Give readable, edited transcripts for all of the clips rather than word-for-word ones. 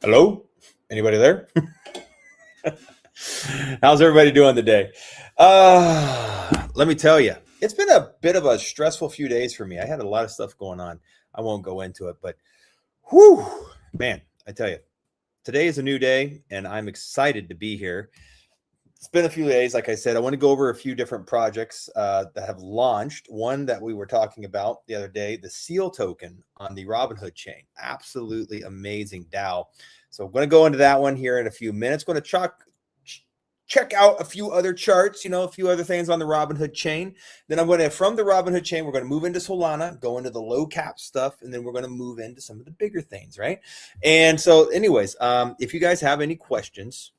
Hello? Anybody there? How's everybody doing today? Let me tell you, it's been a bit of a stressful few days for me. I had a lot of stuff going on. I won't go into it, but whew, man, I tell you, today is a new day and I'm excited to be here. It's been a few days. Like I said, I want to go over a few different projects that have launched. One that we were talking about the other day, the SEAL token on the Robinhood chain. Absolutely amazing DAO. So I'm going to go into that one here in a few minutes. Going to check out a few other charts, a few other things on the Robinhood chain. Then I'm going to, from the Robinhood chain, we're going to move into Solana, go into the low cap stuff, and then we're going to move into some of the bigger things, right? And so anyways, if you guys have any questions,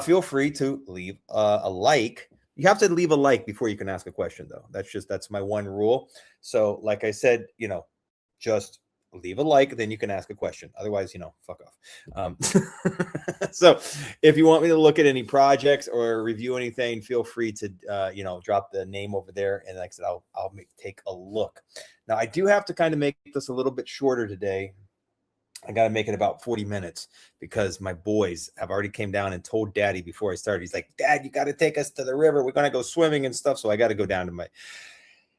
feel free to leave a like. You have to leave a like before you can ask a question, though. That's my one rule. So like I said, just leave a like, then you can ask a question. Otherwise, fuck off. So if you want me to look at any projects or review anything, feel free to drop the name over there, and like I said, I'll take a look. Now I do have to kind of make this a little bit shorter today. I got to make it about 40 minutes because my boys have already came down and told daddy before I started. He's like, Dad, you got to take us to the river. We're going to go swimming and stuff. So I got to go down to my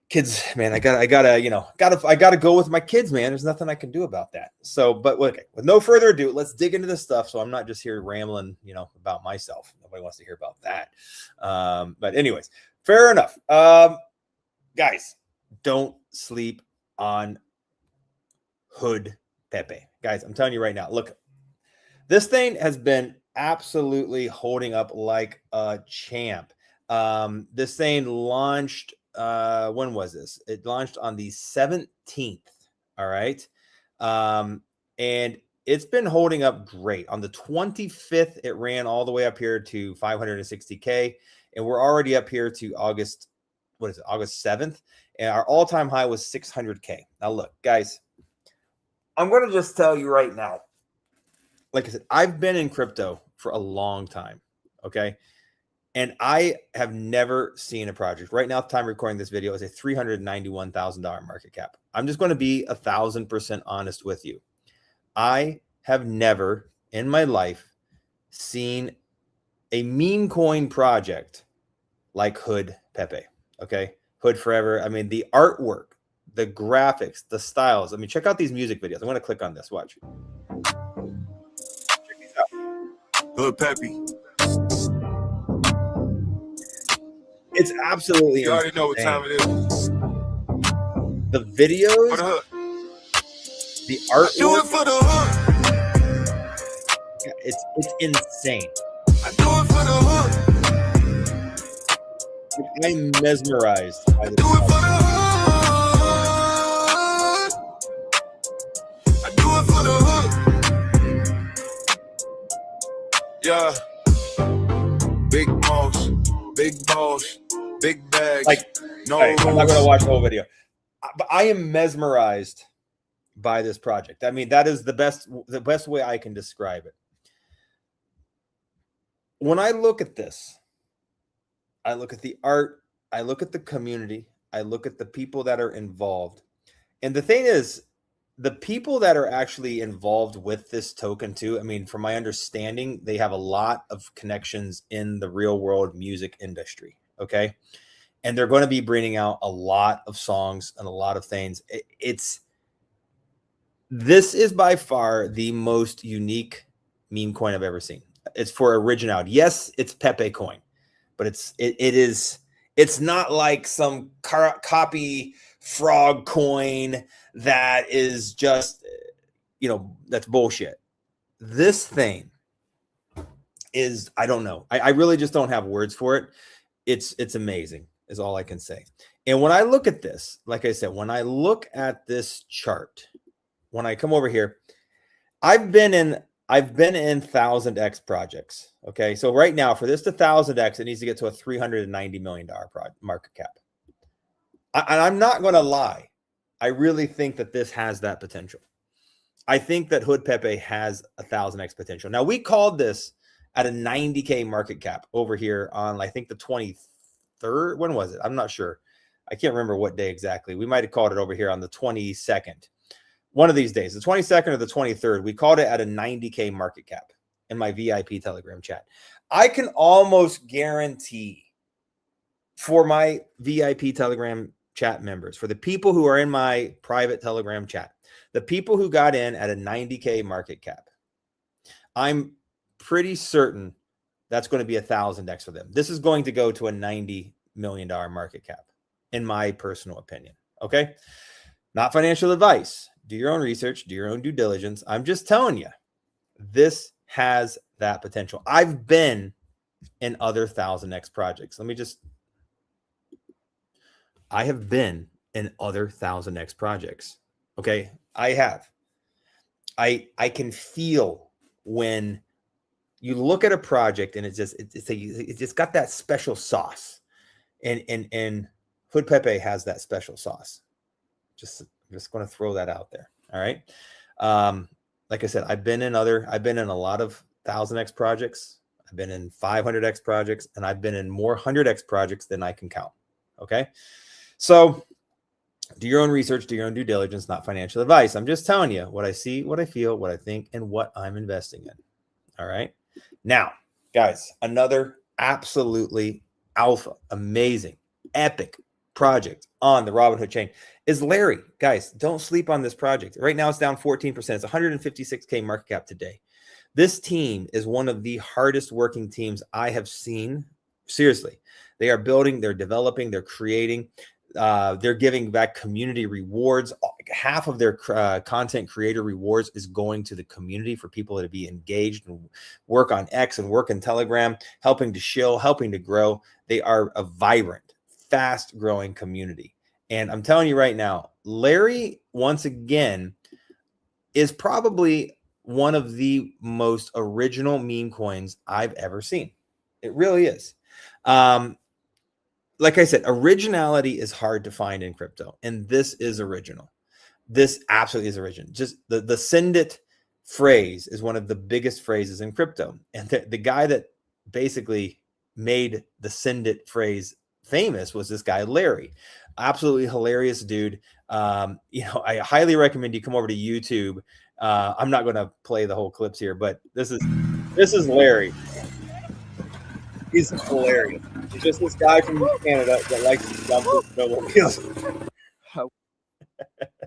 kids, man. I gotta go with my kids, man. There's nothing I can do about that. So, but okay, with no further ado, let's dig into this stuff. So I'm not just here rambling, about myself. Nobody wants to hear about that. But anyways, fair enough. Guys, don't sleep on HPEPE. Guys, I'm telling you right now, look, this thing has been absolutely holding up like a champ. This thing launched, when was this? It launched on the 17th. All right. And it's been holding up great. On the 25th, it ran all the way up here to 560K. And we're already up here to August 7th. And our all-time high was 600K. Now, look, guys, I'm going to just tell you right now, like I said, I've been in crypto for a long time, okay? And I have never seen a project. Right now, at the time of recording this video, is a $391,000 market cap. I'm just going to be 1,000% honest with you. I have never in my life seen a meme coin project like HPEPE, okay? Hood Forever. I mean, the artwork, the graphics, the styles. I mean, check out these music videos. I'm going to click on this. Watch. Check these out. HPEPE. It's absolutely You already know what time it is. The videos, For the hood. the artwork. Do it for the hood. It's insane. I do it for the hood. I'm mesmerized by this. Do it for the hood. I do it for the hood. Yeah. Big boss, big boss, big bags. Like, no, I'm not going to watch the whole video, but I am mesmerized by this project. I mean, that is the best way I can describe it. When I look at this, I look at the art, I look at the community, I look at the people that are involved. And the thing is, the people that are actually involved with this token too, I mean, from my understanding, they have a lot of connections in the real world music industry, okay? And they're going to be bringing out a lot of songs and a lot of things. This is by far the most unique meme coin I've ever seen. It's for originality. Yes, it's Pepe coin, but it's not like some copy frog coin that is just, that's bullshit. This thing is, I don't know. I really just don't have words for it. It's amazing is all I can say. And when I look at this, like I said, when I look at this chart, when I come over here, I've been in 1000x projects. Okay. So right now for this to 1000x, it needs to get to a $390 million market cap. And I'm not going to lie. I really think that this has that potential. I think that HPEPE has 1000x potential. Now we called this at a 90K market cap over here on, I think the 23rd. When was it? I'm not sure. I can't remember what day exactly. We might've called it over here on the 22nd. one of these days, the 22nd or the 23rd, we called it at a 90K market cap in my VIP Telegram chat. I can almost guarantee for my VIP Telegram chat members, for the people who are in my private Telegram chat, the people who got in at a 90K market cap, I'm pretty certain that's going to be 1,000x for them. This is going to go to a $90 million market cap, in my personal opinion. Okay. Not financial advice. Do your own research, do your own due diligence. I'm just telling you, this has that potential. I've been in other 1,000x projects. I have been in other 1,000x projects. Okay. I have. I can feel when you look at a project and it's just got that special sauce, and HPEPE has that special sauce. I'm just going to throw that out there. All right. Like I said, I've been in a lot of 1,000x projects. I've been in 500x projects, and I've been in more 100x projects than I can count. Okay. So do your own research, do your own due diligence, not financial advice. I'm just telling you what I see, what I feel, what I think, and what I'm investing in. All right. Now, guys, another absolutely alpha, amazing, epic project on the Robinhood chain is Larry. Guys, don't sleep on this project. Right now, it's down 14%. It's 156K market cap today. This team is one of the hardest working teams I have seen. Seriously, they are building, they're developing, they're creating. They're giving back community rewards. Half of their content creator rewards is going to the community for people to be engaged and work on X and work in Telegram, helping to shill, helping to grow. They are a vibrant, fast growing community. And I'm telling you right now, Larry, once again, is probably one of the most original meme coins I've ever seen. It really is. Like I said, originality is hard to find in crypto, and this is original. This absolutely is original. Just the send it phrase is one of the biggest phrases in crypto. And the guy that basically made the send it phrase famous was this guy, Larry. Absolutely hilarious dude. I highly recommend you come over to YouTube. I'm not going to play the whole clips here, but this is Larry. He's hilarious. He's just this guy from Canada that likes to jump with snowmobiles.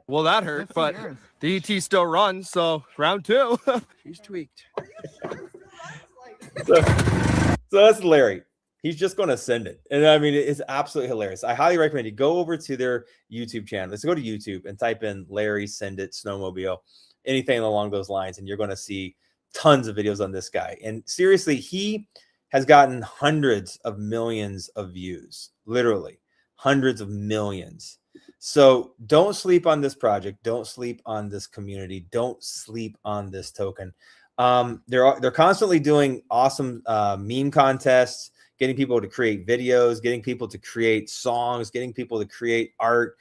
Well, that hurt, but the ET still runs, so round two. He's tweaked. So that's Larry. He's just going to send it. And I mean, it's absolutely hilarious. I highly recommend you go over to their YouTube channel. Let's go to YouTube and type in Larry Send It Snowmobile, anything along those lines. And you're going to see tons of videos on this guy. And seriously, he has gotten hundreds of millions of views, literally hundreds of millions. So don't sleep on this project. Don't sleep on this community. Don't sleep on this token. They're constantly doing awesome meme contests, getting people to create videos, getting people to create songs, getting people to create art.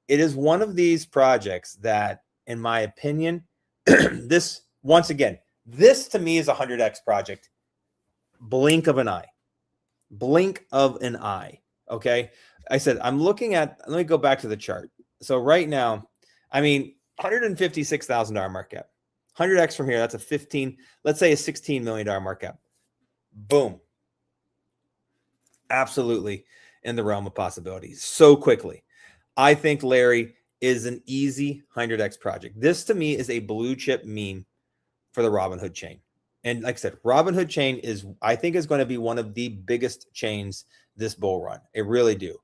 It is one of these projects that, in my opinion, this to me is a 100x project. Blink of an eye. Okay. I said, I'm looking at, let me go back to the chart. So right now, I mean, $156,000 market cap, 100x from here. That's let's say a $16 million market cap. Boom. Absolutely in the realm of possibilities so quickly. I think Larry is an easy 100x project. This to me is a blue chip meme for the Robinhood chain. And like I said, Robinhood chain I think is going to be one of the biggest chains this bull run. It really do.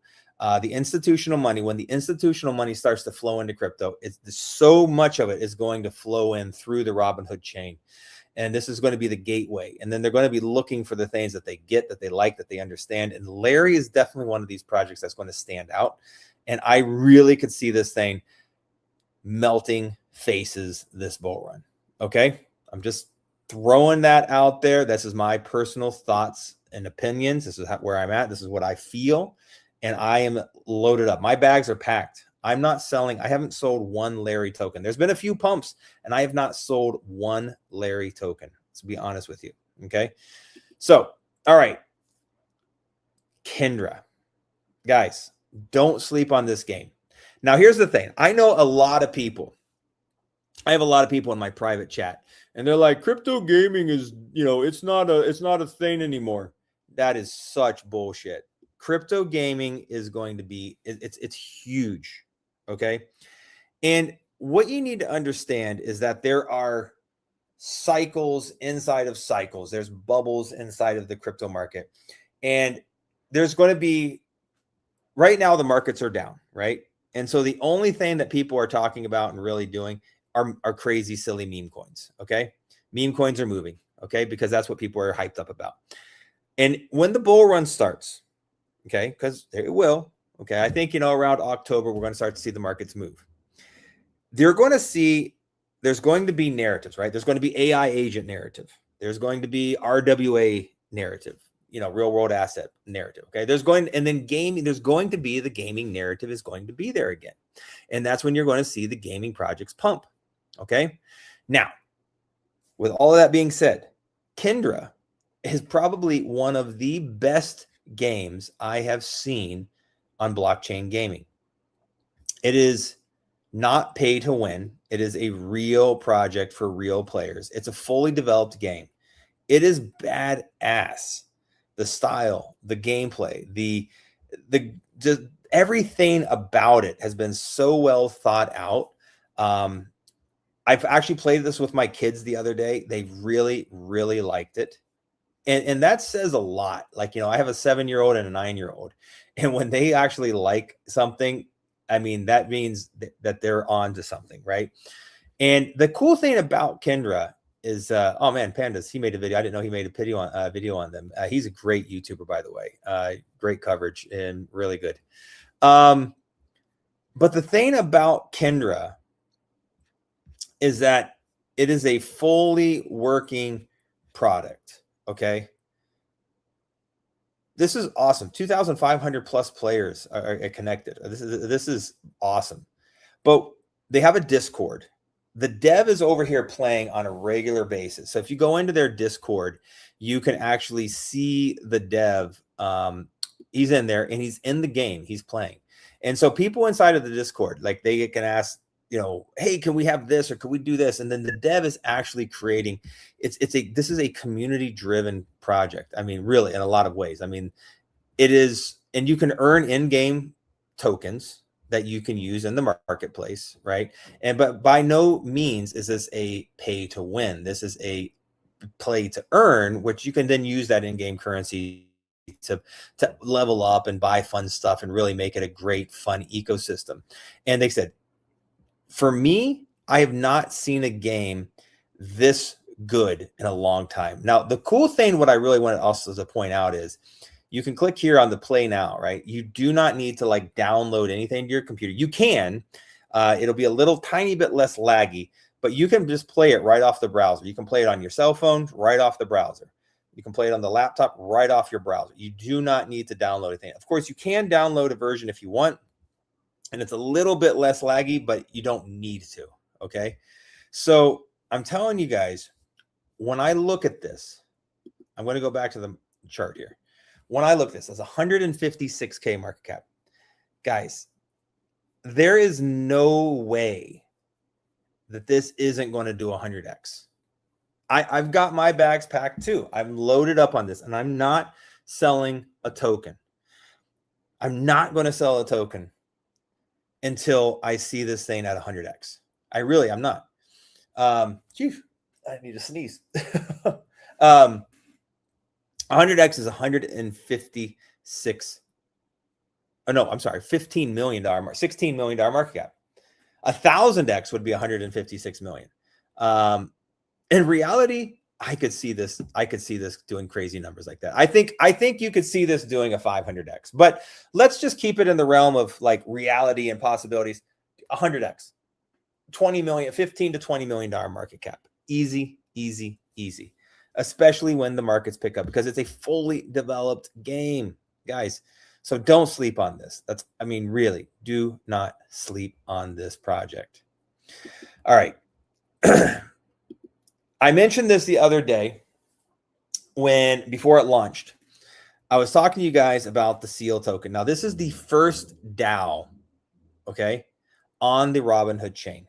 The institutional money, when the institutional money starts to flow into crypto, so much of it is going to flow in through the Robinhood chain. And this is going to be the gateway. And then they're going to be looking for the things that they get, that they like, that they understand. And Larry is definitely one of these projects that's going to stand out. And I really could see this thing melting faces this bull run. Okay. I'm just throwing that out there. This is my personal thoughts and opinions. This is where I'm at. This is what I feel. And I am loaded up. My bags are packed. I'm not selling. I haven't sold one Larry token. There's been a few pumps, and I have not sold one Larry token, to be honest with you. Okay. So, all right. KINDRA. Guys, don't sleep on this game. Now, here's the thing. I know a lot of people I have a lot of people in my private chat, and they're like, crypto gaming is, it's not a thing anymore. That is such bullshit. Crypto gaming is going to be, it's huge. Okay. And what you need to understand is that there are cycles inside of cycles. There's bubbles inside of the crypto market. And there's going to be, right now, the markets are down, right? And so the only thing that people are talking about and really doing are crazy, silly meme coins. Okay. Meme coins are moving. Okay. Because that's what people are hyped up about. And when the bull run starts, okay, because it will, okay, I think, around October, we're going to start to see the markets move. There's going to be narratives, right? There's going to be AI agent narrative. There's going to be RWA narrative, real world asset narrative. Okay. There's going to be the gaming narrative is going to be there again. And that's when you're going to see the gaming projects pump. Okay. Now, with all of that being said, KINDRA is probably one of the best games I have seen on blockchain gaming. It is not pay to win. It is a real project for real players. It's a fully developed game. It is badass. The style, the gameplay, just everything about it has been so well thought out. I've actually played this with my kids the other day. They really, really liked it. And that says a lot. Like, I have a 7-year-old and a 9-year-old. And when they actually like something, I mean, that means that they're on to something, right? And the cool thing about KINDRA is, oh man, Pandas, he made a video. I didn't know he made a video on them. He's a great YouTuber, by the way. Great coverage and really good. But the thing about KINDRA is that it is a fully working product. Okay. This is awesome. 2,500 plus players are connected. This is awesome. But they have a Discord. The dev is over here playing on a regular basis. So if you go into their Discord, you can actually see the dev. He's in there and he's in the game. He's playing. And so people inside of the Discord, like, they can ask, hey, can we have this, or can we do this? And then the dev is actually creating. This is a community driven project. I mean, really, in a lot of ways. I mean, it is, and you can earn in-game tokens that you can use in the marketplace, right? But by no means is this a pay to win. This is a play to earn, which you can then use that in-game currency to level up and buy fun stuff and really make it a great, fun ecosystem. And they said, for me, I have not seen a game this good in a long time. Now, the cool thing, what I really wanted also to point out is, you can click here on the play now, right? You do not need to download anything to your computer. You can, it'll be a little tiny bit less laggy, but you can just play it right off the browser. You can play it on your cell phone right off the browser. You can play it on the laptop right off your browser. You do not need to download anything. Of course, you can download a version if you want, and it's a little bit less laggy, but you don't need to. Okay. So I'm telling you guys, when I look at this, I'm going to go back to the chart here. When I look at this, it's 156K market cap. Guys, there is no way that this isn't going to do 100x. I've got my bags packed too. I'm loaded up on this, and I'm not selling a token. I'm not going to sell a token until I see this thing at 100x. I'm not. Chief, I need to sneeze. 100x is 156. Oh no, I'm sorry, $15 million, $16 million market cap. 1,000x would be 156 million. In reality, I could see this doing crazy numbers like that. I think you could see this doing a 500x, but let's just keep it in the realm of reality and possibilities. 100x, 20 million, 15 to $20 million market cap. Easy, easy, easy. Especially when the markets pick up, because it's a fully developed game, guys. So don't sleep on this. Really, do not sleep on this project. All right. I mentioned this the other day before it launched. I was talking to you guys about the SEAL token. Now, this is the first DAO, okay, on the Robinhood chain.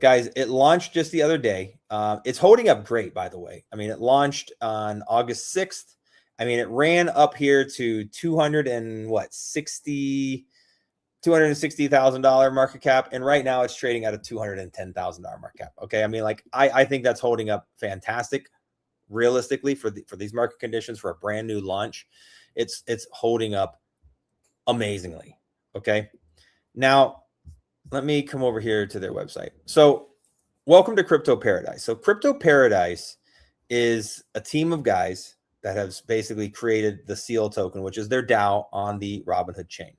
guys, it launched just the other day. It's holding up great, by the way. I mean, it launched on August 6th. I mean, it ran up here to $260,000 market cap, and right now it's trading at a $210,000 market cap. Okay, I mean, like I think that's holding up fantastic. Realistically, for these market conditions, for a brand new launch, it's holding up amazingly. Okay, now let me come over here to their website. So welcome to Crypto Paradise. So Crypto Paradise is a team of guys that has basically created the SEAL token, which is their DAO on the Robinhood chain.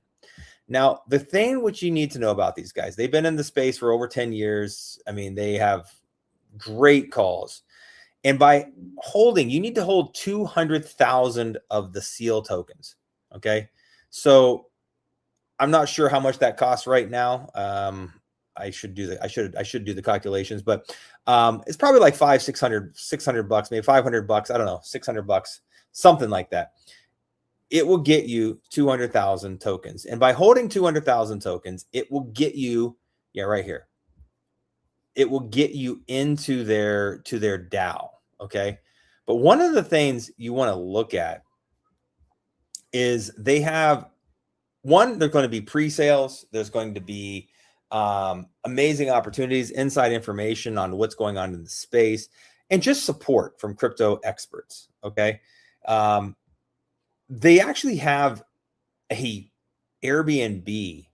Now, the thing which you need to know about these guys, they've been in the space for over 10 years. I mean, they have great calls. And by holding, you need to hold 200,000 of the SEAL tokens. Okay. So I'm not sure how much that costs right now. I should do the calculations, but it's probably like $600, maybe $500. I don't know, $600, something like that. It will get you 200,000 tokens. And by holding 200,000 tokens, it will get you, right here. It will get you into their DAO. Okay. But one of the things you want to look at is they have there's going to be pre-sales. There's going to be amazing opportunities, inside information on what's going on in the space, and just support from crypto experts. Okay. They actually have a Airbnb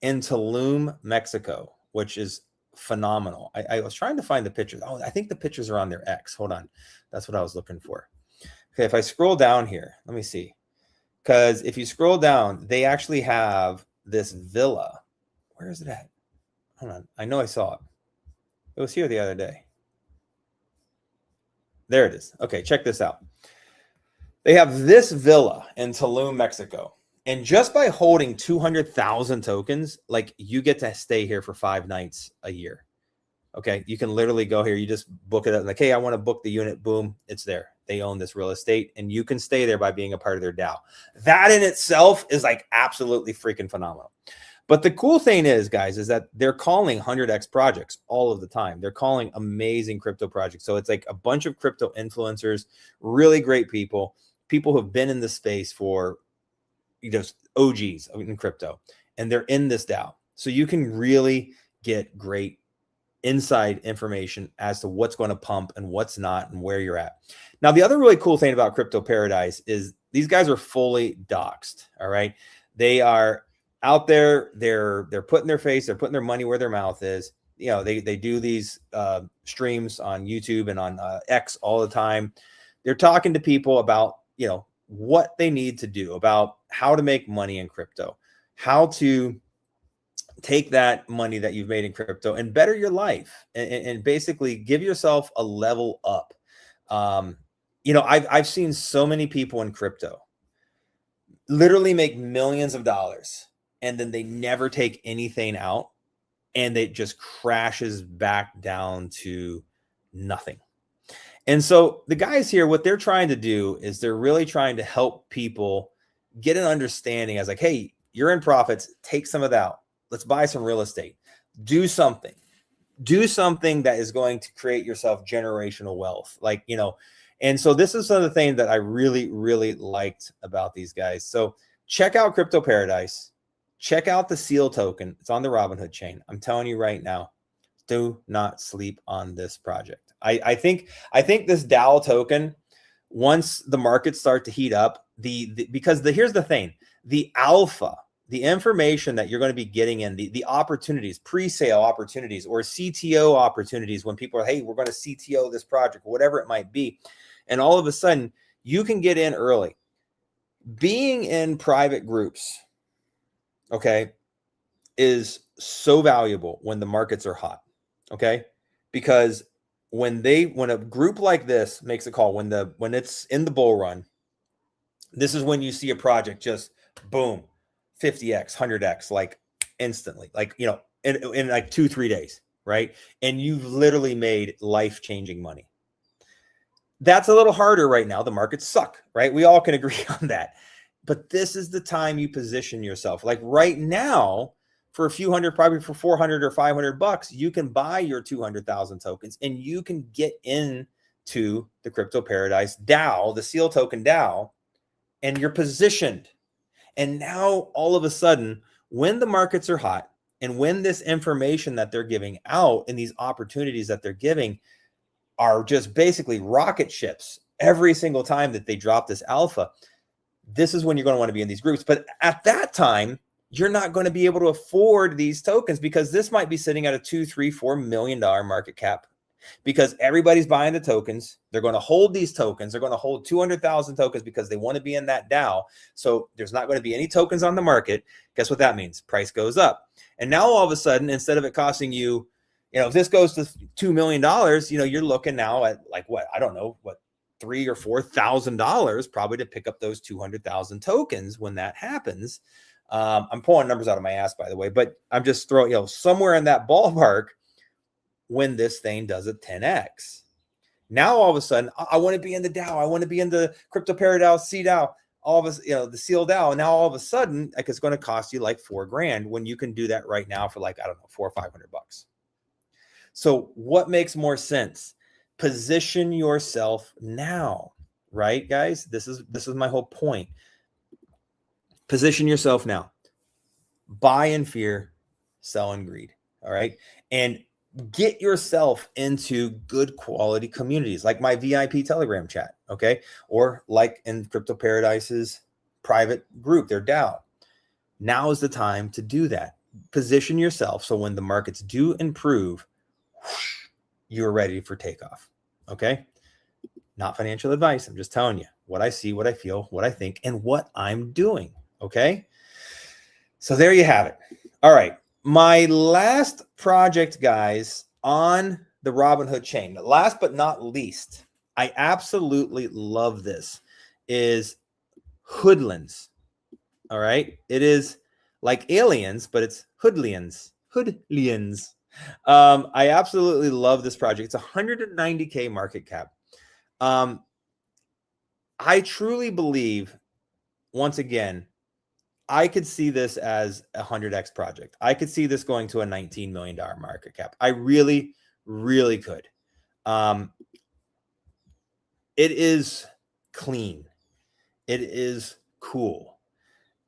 in Tulum, Mexico, which is phenomenal. I was trying to find the pictures. Oh, I think the pictures are on their X. Hold on. That's what I was looking for. Okay, if I scroll down here, let me see. Because if you scroll down, they actually have this villa. Where is it at? Hold on. I know I saw it. It was here the other day. There it is. Okay, check this out. They have this villa in Tulum, Mexico. And just by holding 200,000 tokens, like, you get to stay here for 5 nights a year. Okay. You can literally go here. You just book it up. Like, hey, I want to book the unit. Boom. It's there. They own this real estate, and you can stay there by being a part of their DAO. That in itself is like absolutely freaking phenomenal. But the cool thing is, guys, is that they're calling 100x projects all of the time. They're calling amazing crypto projects. So it's like a bunch of crypto influencers, really great people who have been in the space for, OGs in crypto, and they're in this DAO. So you can really get great inside information as to what's going to pump and what's not and where you're at. Now, the other really cool thing about Crypto Paradise is these guys are fully doxed. All right. They are out there. They're putting their face, they're putting their money where their mouth is. They do these streams on YouTube and on X all the time. They're talking to people about, what they need to do, about how to make money in crypto, how to take that money that you've made in crypto and better your life, and basically give yourself a level up. I've seen so many people in crypto literally make millions of dollars, and then they never take anything out, and it just crashes back down to nothing. And so the guys here, what they're trying to do is they're really trying to help people get an understanding as like, hey, you're in profits, take some of that out. Let's buy some real estate. Do something that is going to create yourself generational wealth. And so this is some of the things that I really, really liked about these guys. So check out Crypto Paradise. Check out the SEAL token. It's on the Robinhood chain. I'm telling you right now, do not sleep on this project. I think this DAO token, once the markets start to heat up, because here's the thing, the alpha, the information that you're going to be getting in, the opportunities, pre-sale opportunities or CTO opportunities, when people are, hey, we're going to CTO this project, whatever it might be. And all of a sudden you can get in early. Being in private groups, okay, is so valuable when the markets are hot. Okay. Because when a group like this makes a call, when it's in the bull run, this is when you see a project just boom, 50x, 100x, like instantly, like, in like 2-3 days, right? And you've literally made life-changing money. That's a little harder right now. The markets suck, right? We all can agree on that. But this is the time you position yourself. Like right now, for a few hundred, probably for 400 or 500 bucks, you can buy your 200,000 tokens and you can get into the crypto paradise DAO, the seal token DAO, and you're positioned. And now all of a sudden, when the markets are hot and when this information that they're giving out and these opportunities that they're giving are just basically rocket ships every single time that they drop this alpha, this is when you're going to want to be in these groups. But at that time, you're not going to be able to afford these tokens because this might be sitting at a $2, $3, $4 million market cap because everybody's buying the tokens. They're going to hold these tokens. They're going to hold 200,000 tokens because they want to be in that DAO. So there's not going to be any tokens on the market. Guess what that means? Price goes up. And now all of a sudden, instead of it costing you, if this goes to $2 million, you're looking now at like what? I don't know, what, $3,000 or $4,000 probably to pick up those 200,000 tokens when that happens. I'm pulling numbers out of my ass, by the way, but I'm just throwing, somewhere in that ballpark when this thing does a 10x. Now, all of a sudden, I want to be in the DAO. I want to be in the crypto paradise CDAO, all of us, the seal DAO. And now all of a sudden, like it's going to cost you like $4,000 when you can do that right now for like, I don't know, 400 or 500 bucks. So what makes more sense? Position yourself now, right, guys? This is my whole point. Position yourself now. Buy in fear, sell in greed. All right. And get yourself into good quality communities like my VIP Telegram chat. Okay. Or like in Crypto Paradise's private group, their DAO. Now is the time to do that. Position yourself so when the markets do improve, you're ready for takeoff. Okay. Not financial advice. I'm just telling you what I see, what I feel, what I think, and what I'm doing. Okay. So there you have it. All right. My last project, guys, on the Robinhood chain, last but not least, I absolutely love this, is Hoodlins. All right. It is like aliens, but it's Hoodlians. Hoodlians. I absolutely love this project. It's 190K market cap. I truly believe, once again, I could see this as a 100x project. I could see this going to a $19 million market cap. I really, really could. It is clean. It is cool.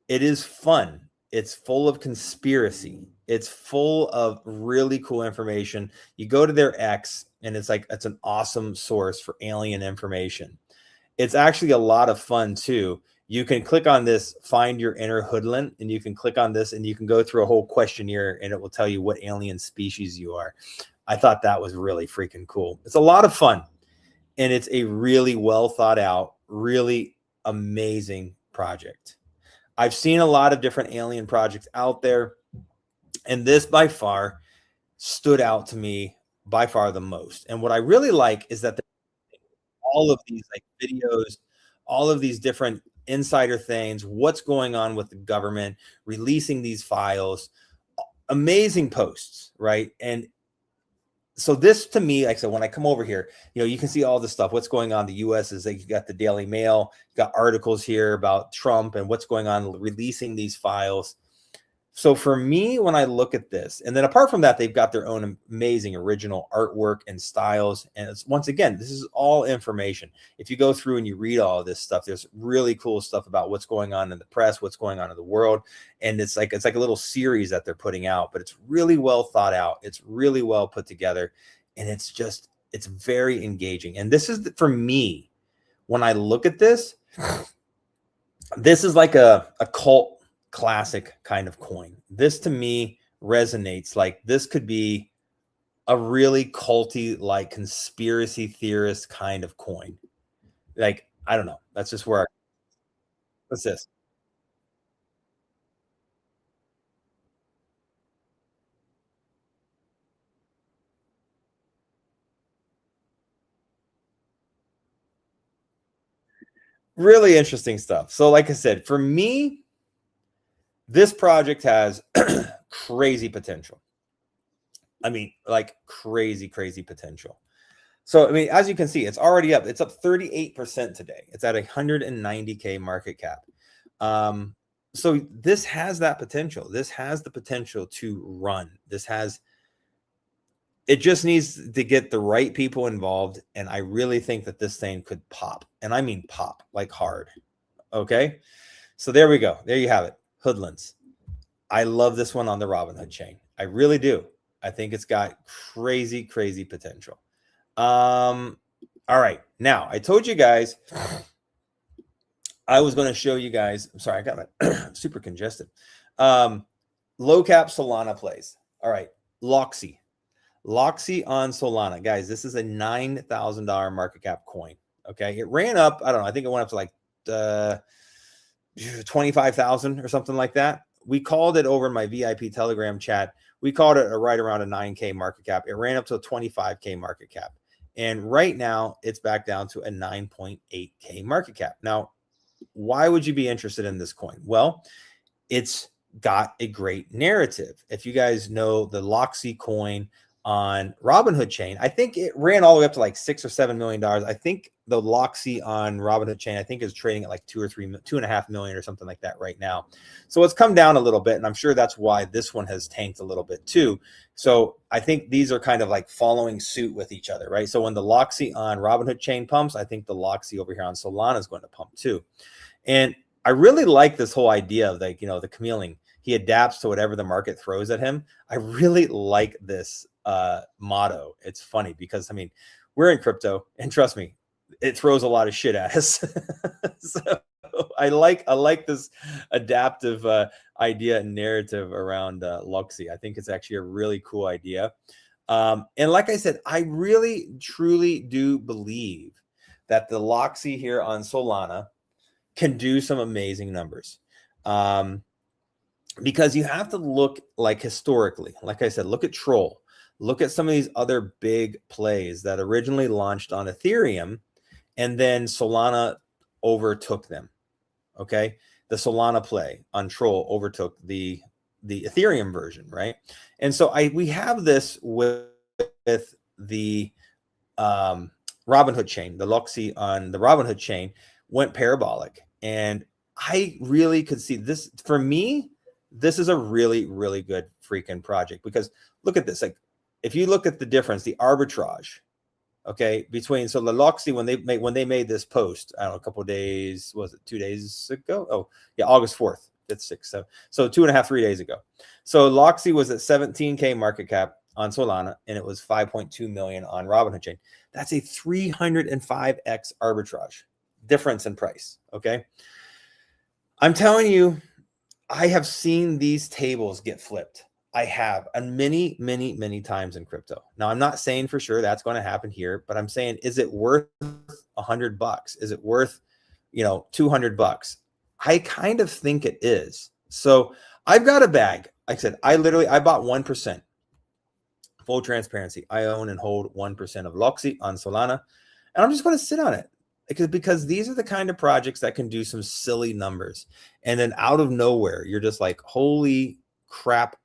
It is fun. It's full of conspiracy. It's full of really cool information. You go to their X and it's an awesome source for alien information. It's actually a lot of fun too. You can click on this, find your inner hoodlum, and you can click on this and you can go through a whole questionnaire and it will tell you what alien species you are. I thought that was really freaking cool. It's a lot of fun and it's a really well thought out, really amazing project. I've seen a lot of different alien projects out there, and this by far stood out to me by far the most. And what I really like is that all of these like videos, all of these different insider things, what's going on with the government, releasing these files, amazing posts, right? And so this to me, like I said, when I come over here, you can see all this stuff. What's going on? The U.S. is like, you got the Daily Mail, you got articles here about Trump and what's going on, releasing these files. So for me, when I look at this, and then apart from that, they've got their own amazing original artwork and styles. And it's, once again, this is all information. If you go through and you read all of this stuff, there's really cool stuff about what's going on in the press, what's going on in the world. And it's like a little series that they're putting out, but it's really well thought out. It's really well put together. And it's very engaging. And this is, for me, when I look at this, this is like a cult classic kind of coin. This to me resonates. Like this could be a really culty, like conspiracy theorist kind of coin. Like, I don't know. That's just where what's this? Really interesting stuff. So like I said, for me, this project has crazy potential. I mean, like crazy potential. So, I mean, as you can see, it's already up. It's up 38% today. It's at 190K market cap. So this has that potential. This has the potential to run. It just needs to get the right people involved. And I really think that this thing could pop. And I mean pop, like hard. Okay. So there we go. There you have it. Hoodlums. I love this one on the Robinhood chain. I really do. I think it's got crazy, crazy potential. All right. Now, I told you guys I was going to show you guys. I'm sorry, I got my super congested. Low cap Solana plays. All right. LOXI. LOXI on Solana. Guys, this is a $9,000 market cap coin. Okay. It ran up. I don't know. I think it went up to like 25,000 or something like that. We called it over in my VIP Telegram chat. We called it right around a 9K market cap. It ran up to a 25K market cap. And right now it's back down to a 9.8K market cap. Now, why would you be interested in this coin? Well, it's got a great narrative. If you guys know the LOXI coin on Robinhood chain, I think it ran all the way up to like $6 or $7 million. I think the LOXI on Robinhood chain, I think is trading at like 2.5 million or something like that right now. So it's come down a little bit, and I'm sure that's why this one has tanked a little bit too. So I think these are kind of like following suit with each other, right? So when the LOXI on Robinhood chain pumps, I think the LOXI over here on Solana is going to pump too. And I really like this whole idea of like, the chameleon. He adapts to whatever the market throws at him. I really like this motto. It's funny because, I mean, we're in crypto, and trust me, it throws a lot of shit at us. So I like this adaptive idea and narrative around LOXI. I think it's actually a really cool idea. And like I said, I really, truly do believe that the LOXI here on Solana can do some amazing numbers. Because you have to look like historically, like I said, look at Troll, look at some of these other big plays that originally launched on Ethereum and then Solana overtook them. Okay. The Solana play on Troll overtook the Ethereum version. Right. And so we have this with the Robinhood chain. The LOXI on the Robinhood chain went parabolic. And I really could see this. For me, this is a really, really good freaking project, because look at this. Like, if you look at the difference, the arbitrage, okay, between, so the LOXI, when they made this post, I don't know, a couple of days, was it 2 days ago? Oh yeah, August 4th, it's 6, so 2.5, 3 days ago. So LOXI was at 17K market cap on Solana, and it was 5.2 million on Robinhood chain. That's a 305x arbitrage difference in price. Okay. I'm telling you, I have seen these tables get flipped. I have, and many, many, many times in crypto. Now, I'm not saying for sure that's going to happen here, but I'm saying, is it worth $100? Is it worth, $200? I kind of think it is. So I've got a bag. Like I said, I bought 1%. Full transparency. I own and hold 1% of LOXI on Solana, and I'm just going to sit on it. Because these are the kind of projects that can do some silly numbers. And then out of nowhere, you're just like, holy crap,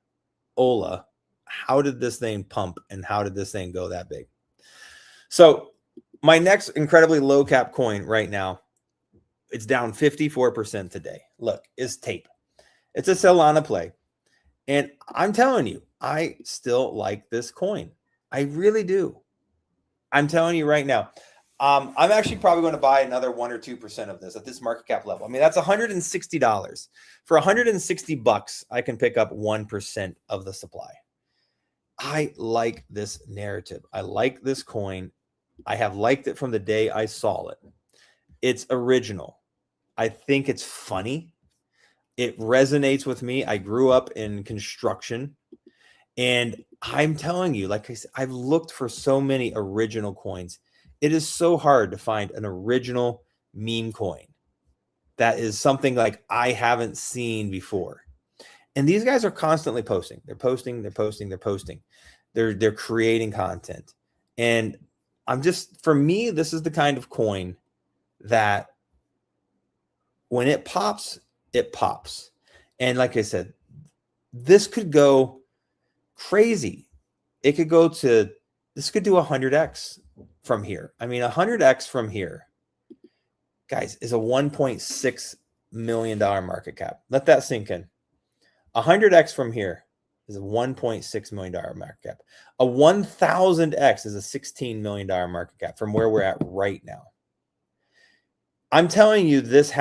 Ola, how did this thing pump and how did this thing go that big? So my next incredibly low cap coin right now, it's down 54% today. Look, is TAPE. It's a Solana play. And I'm telling you, I still like this coin. I really do. I'm telling you right now. I'm actually probably going to buy another 1 or 2% of this at this market cap level. I mean, that's $160. For $160, I can pick up 1% of the supply. I like this narrative. I like this coin. I have liked it from the day I saw it. It's original. I think it's funny. It resonates with me. I grew up in construction. And I'm telling you, like I said, I've looked for so many original coins. It is so hard to find an original meme coin that is something like I haven't seen before. And these guys are constantly posting. They're posting. They're creating content. And for me, this is the kind of coin that when it pops, it pops. And like I said, this could go crazy. This could do 100x. From here. I mean, 100x from here, guys, is a $1.6 million market cap. Let that sink in. 100x from here is a $1.6 million market cap. A 1000x is a $16 million market cap from where we're at right now. I'm telling you, this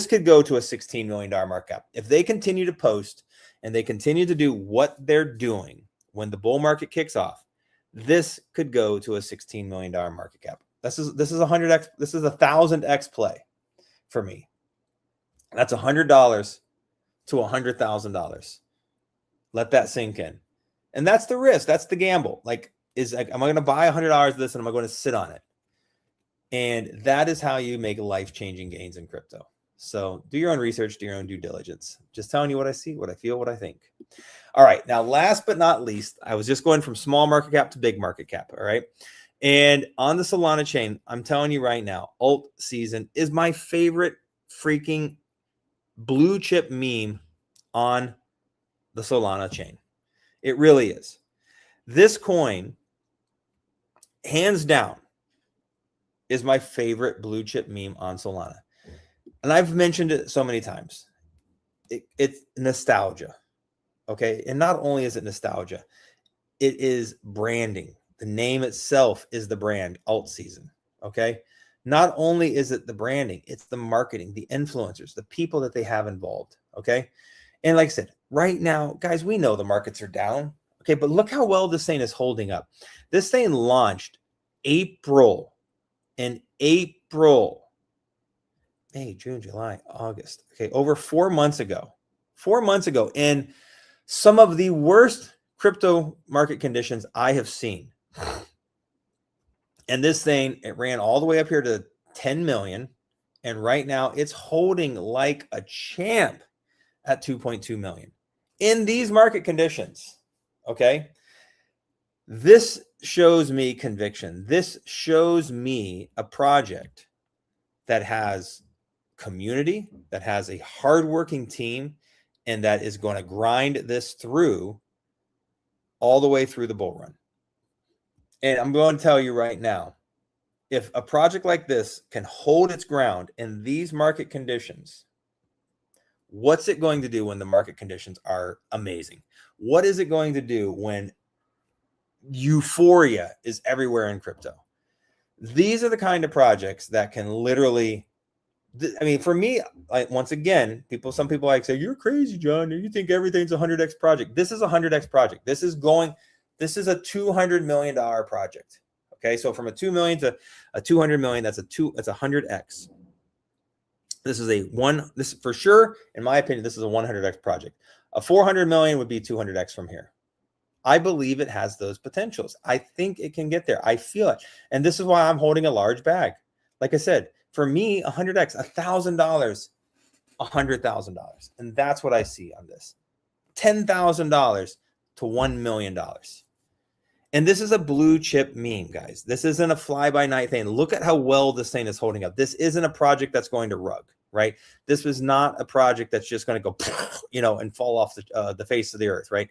could go to a $16 million market cap. If they continue to post and they continue to do what they're doing when the bull market kicks off, this could go to a $16 million market cap. This is 100x. This is a 1000x play for me. That's $100 to $100,000. Let that sink in. And that's the risk. That's the gamble. Like, am I going to buy $100 of this and am I going to sit on it? And that is how you make life-changing gains in crypto. So do your own research, do your own due diligence. Just telling you what I see, what I feel, what I think. All right. Now, last but not least, I was just going from small market cap to big market cap. All right. And on the Solana chain, I'm telling you right now, ALTSZN is my favorite freaking blue chip meme on the Solana chain. It really is. This coin, hands down, is my favorite blue chip meme on Solana. And I've mentioned it so many times. It's nostalgia. Okay. And not only is it nostalgia, it is branding. The name itself is the brand, ALTSZN. Okay. Not only is it the branding, it's the marketing, the influencers, the people that they have involved. Okay. And like I said, right now, guys, we know the markets are down. Okay. But look how well this thing is holding up. This thing launched in April. May, June, July, August. Okay, over 4 months ago. 4 months ago, in some of the worst crypto market conditions I have seen. And this thing, it ran all the way up here to 10 million. And right now, it's holding like a champ at 2.2 million. In these market conditions, okay? This shows me conviction. This shows me a project that has community, that has a hardworking team, and that is going to grind this through all the way through the bull run. And I'm going to tell you right now, if a project like this can hold its ground in these market conditions, what's it going to do when the market conditions are amazing? What is it going to do when euphoria is everywhere in crypto? These are the kind of projects that can literally, I mean, for me, like, once again, some people like say, you're crazy, John. You think everything's a 100x project. This is a 100x project. This is a $200 million project. Okay. So from a 2 million to a 200 million, that's a 100x. This for sure, in my opinion, this is a 100x project. A 400 million would be 200x from here. I believe it has those potentials. I think it can get there. I feel it. And this is why I'm holding a large bag. Like I said, for me, 100x, $1,000, $100,000. And that's what I see on this. $10,000 to $1 million. And this is a blue chip meme, guys. This isn't a fly by night thing. Look at how well this thing is holding up. This isn't a project that's going to rug, right? This was not a project that's just going to go, and fall off the face of the earth, right?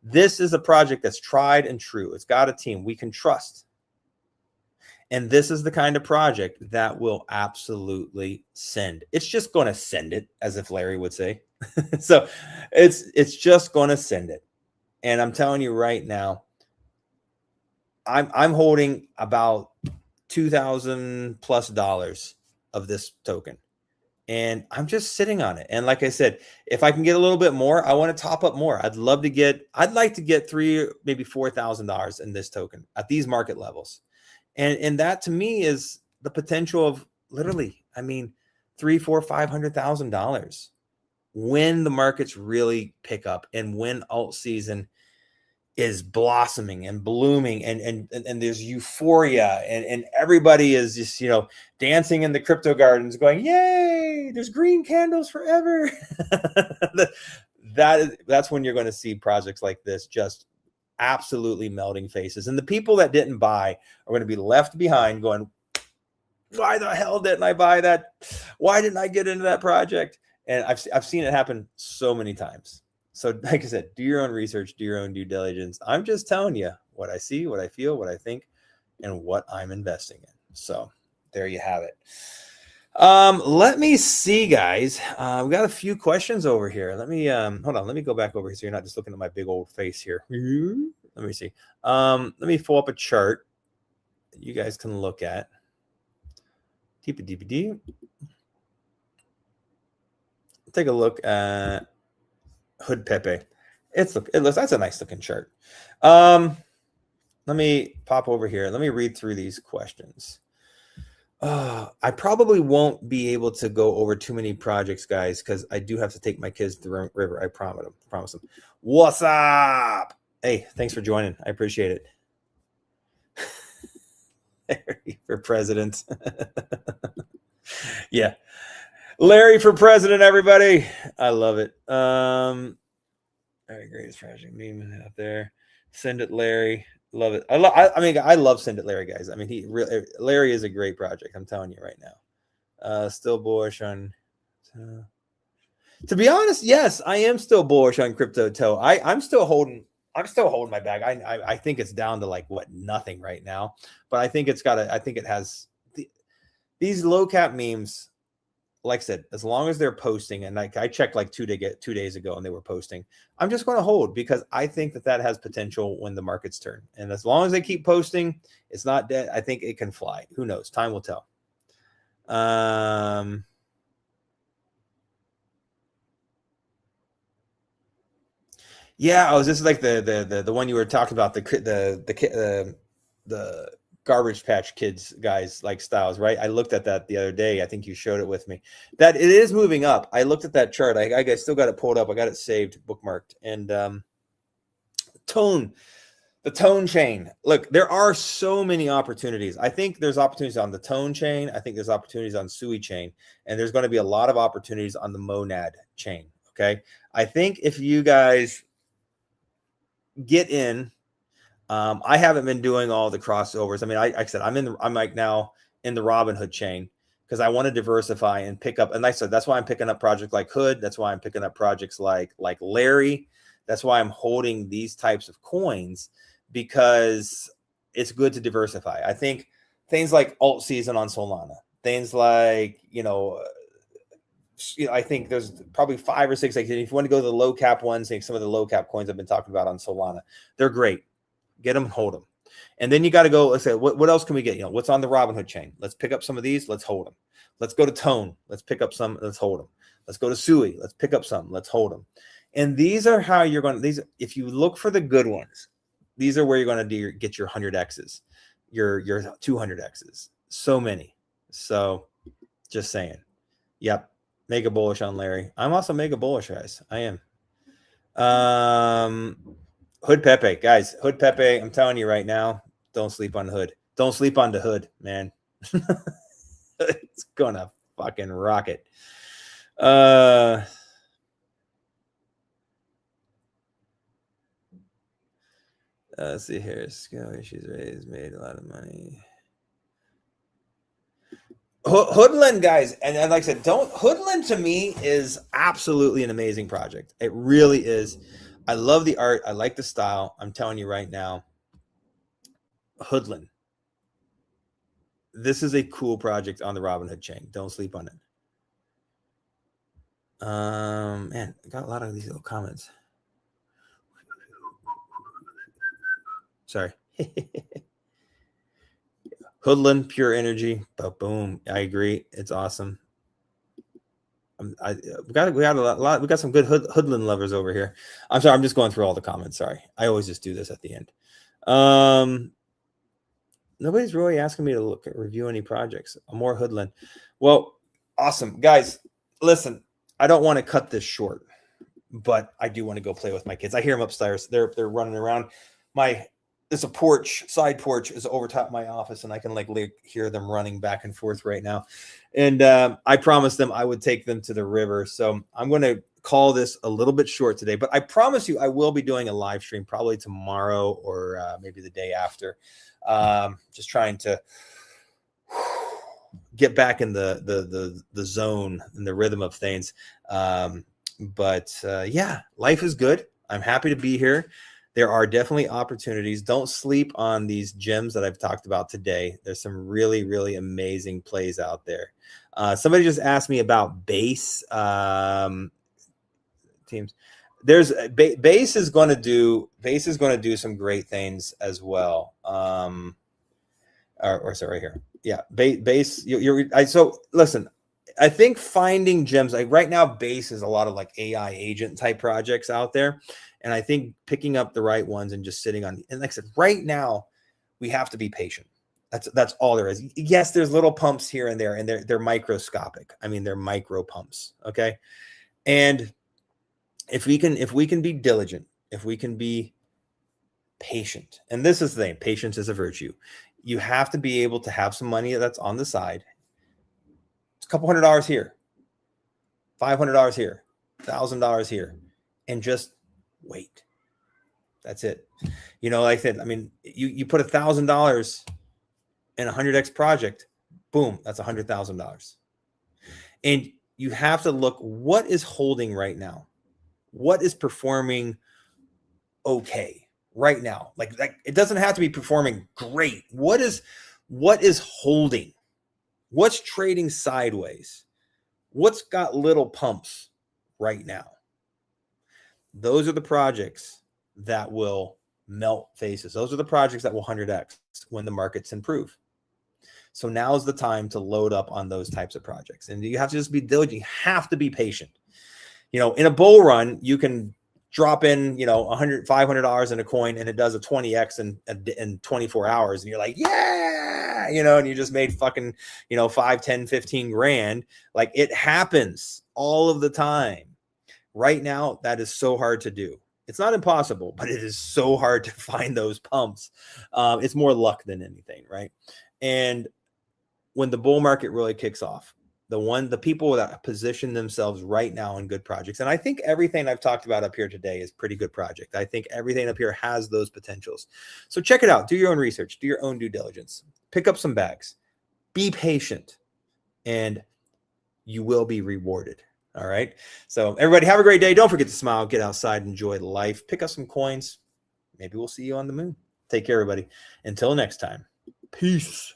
This is a project that's tried and true. It's got a team we can trust. And this is the kind of project that will absolutely send. It's just going to send it, as if Larry would say. So it's just going to send it. And I'm telling you right now, I'm holding about $2,000+ of this token. And I'm just sitting on it. And like I said, if I can get a little bit more, I want to top up more. I'd like to get $3,000, maybe $4,000 in this token at these market levels. And that to me is the potential of literally, I mean, $300,000, $400,000, $500,000 when the markets really pick up and when alt season is blossoming and blooming and there's euphoria and everybody is just, dancing in the crypto gardens going, yay, there's green candles forever. That's when you're going to see projects like this just absolutely melting faces. And the people that didn't buy are going to be left behind going, why the hell didn't I buy that? Why didn't I get into that project? And I've seen it happen so many times. So like I said, do your own research, do your own due diligence. I'm just telling you what I see, what I feel, what I think, and what I'm investing in. So there you have it. Let me see, guys. We got a few questions over here. Let me hold on. Let me go back over here so you're not just looking at my big old face here. Let me see. Let me pull up a chart that you guys can look at. TPDPD. Take a look at HPEPE. That's a nice looking chart. Let me pop over here. Let me read through these questions. I probably won't be able to go over too many projects, guys, because I do have to take my kids to the river. I promise them. What's up? Hey, thanks for joining. I appreciate it. Larry for president. Yeah. Larry for president, everybody. I love it. All right, greatest project meme out there. Send it, Larry. Love it. I love Send It, Larry, guys. I mean, Larry is a great project. I'm telling you right now. Still bullish on. To be honest, yes, I am still bullish on crypto toe. I'm still holding my bag. I think it's down to like nothing right now, but I think it has these low cap memes. Like I said, as long as they're posting, and like I checked like 2 days ago and they were posting, I'm just going to hold because I think that has potential when the markets turn. And as long as they keep posting, it's not dead. I think it can fly. Who knows? Time will tell. Yeah, I was just like the one you were talking about, the Garbage Patch Kids guys like styles, right? I looked at that the other day. I think you showed it with me. That it is moving up. I looked at that chart. I still got it pulled up. I got it saved, bookmarked. And the Tone chain. Look, there are so many opportunities. I think there's opportunities on the Tone chain. I think there's opportunities on Sui chain, and there's going to be a lot of opportunities on the Monad chain. Okay, I think if you guys get in. I haven't been doing all the crossovers. I mean, like I said, I'm like now in the Robinhood chain because I want to diversify and pick up. And like I said, that's why I'm picking up projects like Hood. That's why I'm picking up projects like Larry. That's why I'm holding these types of coins because it's good to diversify. I think things like ALTSZN on Solana, things like, I think there's probably 5 or 6. Like if you want to go to the low cap ones, like some of the low cap coins I've been talking about on Solana, they're great. Get them, hold them. And then you got to go, let's say, what else can we get? What's on the Robinhood chain? Let's pick up some of these. Let's hold them. Let's go to Tone. Let's pick up some. Let's hold them. Let's go to Sui. Let's pick up some. Let's hold them. And these are how you're going to, if you look for the good ones, these are where you're going to get your 100Xs, your 200Xs. So many. So just saying. Yep. Mega bullish on Larry. I'm also mega bullish, guys. I am. HPEPE, guys. HPEPE, I'm telling you right now, don't sleep on the Hood. Don't sleep on the Hood, man. It's gonna fucking rocket. Let's see here. Skill she's raised, made a lot of money. Hoodland, guys, and like I said, Hoodland to me is absolutely an amazing project. It really is. I love the art. I like the style. I'm telling you right now, Hoodland. This is a cool project on the Robinhood chain. Don't sleep on it. Man, I got a lot of these little comments. Sorry. Hoodland, pure energy. But boom, I agree. It's awesome. We got a lot. We got some good Hoodland lovers over here. I'm sorry. I'm just going through all the comments. Sorry. I always just do this at the end. Nobody's really asking me to review any projects. More Hoodland. Well, awesome, guys. Listen, I don't want to cut this short, but I do want to go play with my kids. I hear them upstairs. They're running around. There's a side porch is over top my office, and I can hear them running back and forth right now. And I promised them I would take them to the river. So I'm going to call this a little bit short today, but I promise you I will be doing a live stream probably tomorrow or maybe the day after. Just trying to get back in the zone and the rhythm of things. But yeah, life is good. I'm happy to be here. There are definitely opportunities. Don't sleep on these gems that I've talked about today. There's some really, really amazing plays out there. Somebody just asked me about base teams. There's base is going to do some great things as well. Or sorry, right here. Yeah, base. So listen, I think finding gems like right now, base is a lot of like AI agent type projects out there, and I think picking up the right ones and just sitting on. And like I said, right now we have to be patient. That's all there is. Yes, there's little pumps here and there, and they're microscopic. I mean, they're micro pumps. Okay, and if we can be diligent, if we can be patient, and this is the thing, patience is a virtue. You have to be able to have some money that's on the side. It's a couple $100 here, $500 here, $1,000 here, and just wait. That's it. You know, like I said, I mean, you put $1,000 in a 100x project, boom, that's $100,000. And you have to look what is holding right now. What is performing okay right now? Like it doesn't have to be performing great. What is holding? What's trading sideways? What's got little pumps right now? Those are the projects that will melt faces. Those are the projects that will 100x when the markets improve. So now is the time to load up on those types of projects. And you have to just be diligent. You have to be patient. You know, in a bull run, you can drop in, you know, $500 in a coin and it does a 20x in 24 hours. And you're like, yeah, you know, and you just made fucking, you know, 5, 10, 15 grand. Like it happens all of the time. Right now, that is so hard to do. It's not impossible, but it is so hard to find those pumps. It's more luck than anything, right? And when the bull market really kicks off, the people that position themselves right now in good projects, and I think everything I've talked about up here today is pretty good project. I think everything up here has those potentials. So check it out. Do your own research. Do your own due diligence. Pick up some bags. Be patient, and you will be rewarded. All right. So everybody have a great day. Don't forget to smile, get outside, enjoy life, pick up some coins. Maybe we'll see you on the moon. Take care, everybody. Until next time. Peace.